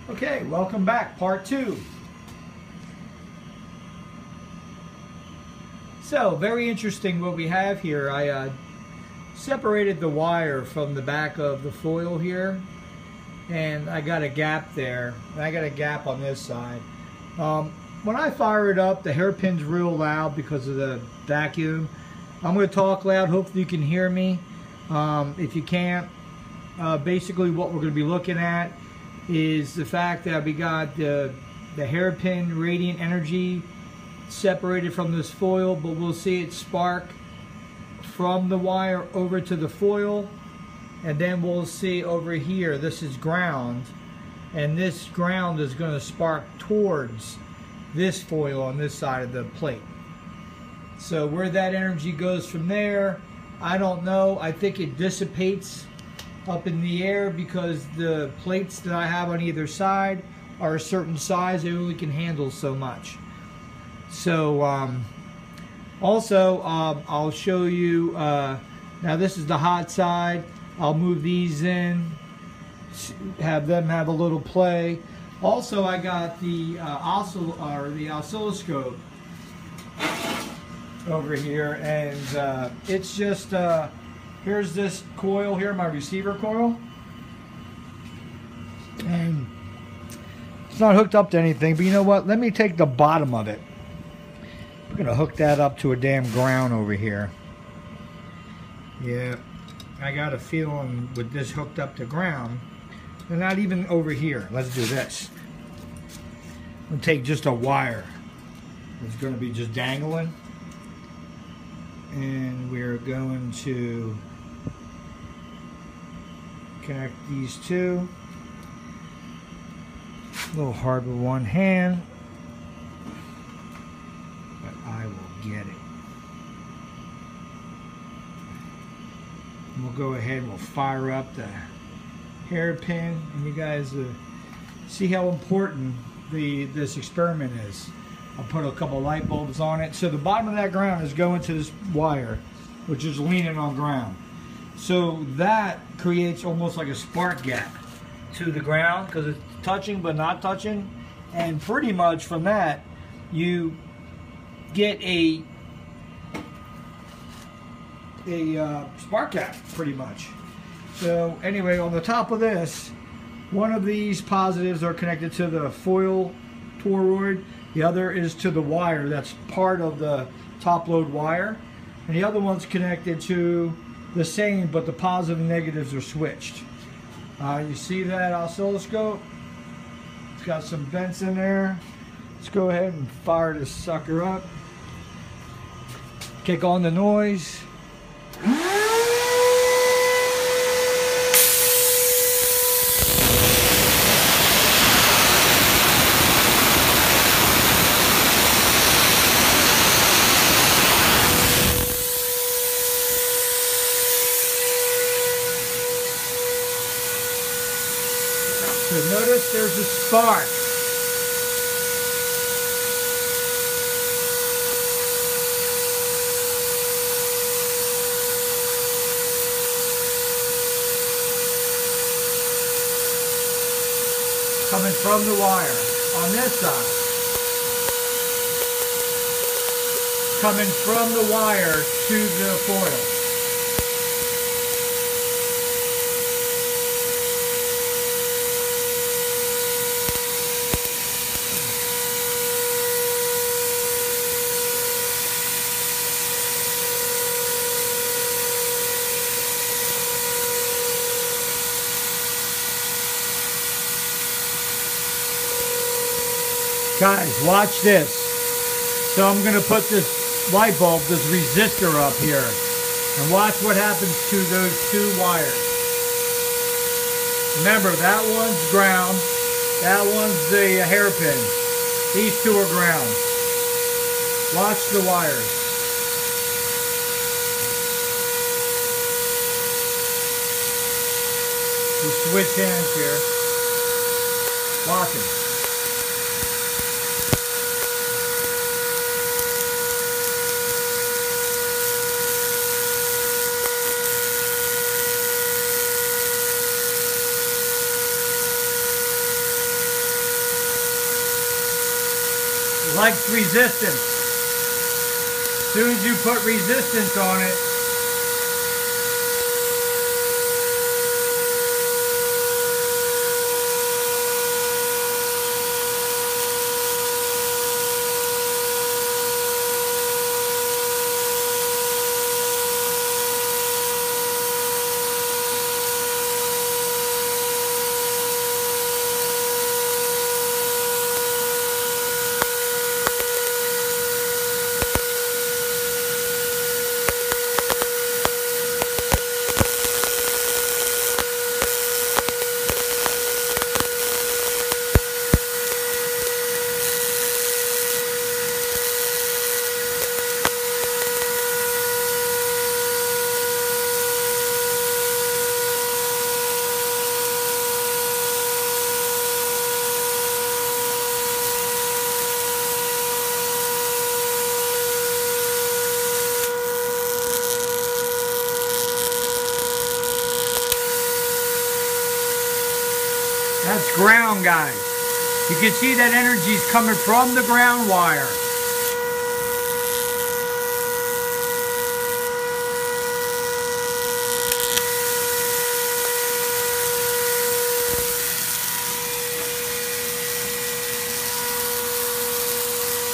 Okay, welcome back, part 2. So, very interesting what we have here. I separated the wire from the back of the foil here, and I got a gap there, and I got a gap on this side. When I fire it up, the hairpin's real loud because of the vacuum. I'm going to talk loud, hopefully you can hear me. If you can't, basically what we're going to be looking at is the fact that we got the hairpin radiant energy separated from this foil, but we'll see it spark from the wire over to the foil, and then we'll see over here, this is ground, and this ground is going to spark towards this foil on this side of the plate. So where that energy goes from there, I don't know. I think it dissipates up in the air because the plates that I have on either side are a certain size, they only can handle so much. So also I'll show you, now this is the hot side. I'll move these in, have them have a little play. Also I got the oscilloscope over here, and it's just here's this coil here, my receiver coil, and it's not hooked up to anything, but you know what, let me take the bottom of it. I'm gonna hook that up to a damn ground over here. Yeah, I got a feeling with this hooked up to ground, and not even over here. Let's do this. I'm gonna take just a wire. It's gonna be just dangling, and we're going to connect these two. A little hard with one hand, but I will get it. We'll go ahead and we'll fire up the hairpin, and you guys see how important this experiment is. I'll put a couple light bulbs on it. So the bottom of that ground is going to this wire, which is leaning on ground. So that creates almost like a spark gap to the ground because it's touching but not touching. And pretty much from that, you get a spark gap, pretty much. So anyway, on the top of this, one of these positives are connected to the foil toroid. The other is to the wire that's part of the top load wire, and the other one's connected to the same, but the positive and negatives are switched. You see that oscilloscope? It's got some vents in there. Let's go ahead and fire this sucker up. Kick on the noise. So notice there's a spark. Coming from the wire on this side. Coming from the wire to the foil. Guys, watch this. So I'm going to put this light bulb, this resistor up here, and watch what happens to those two wires. Remember, that one's ground, that one's the hairpin. These two are ground. Watch the wires. We switch hands here. Watch it. likes resistance. As soon as you put resistance on it, that's ground, guys. You can see that energy's coming from the ground wire.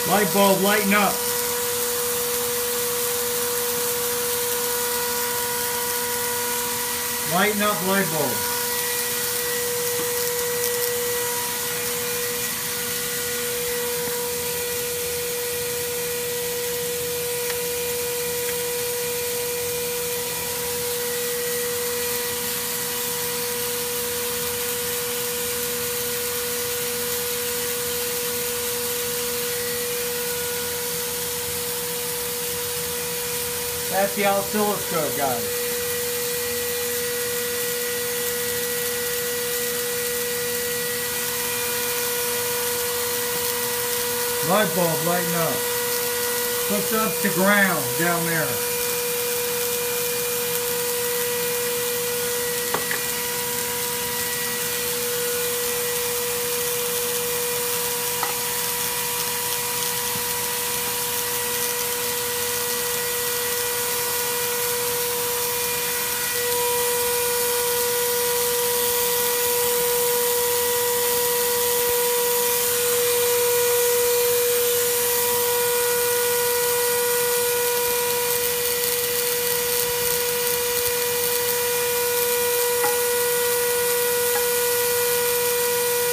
Light bulb, lighten up. Lighten up, light bulb. That's the oscilloscope, guys. Light bulb, lighten up. Hooks up to ground down there.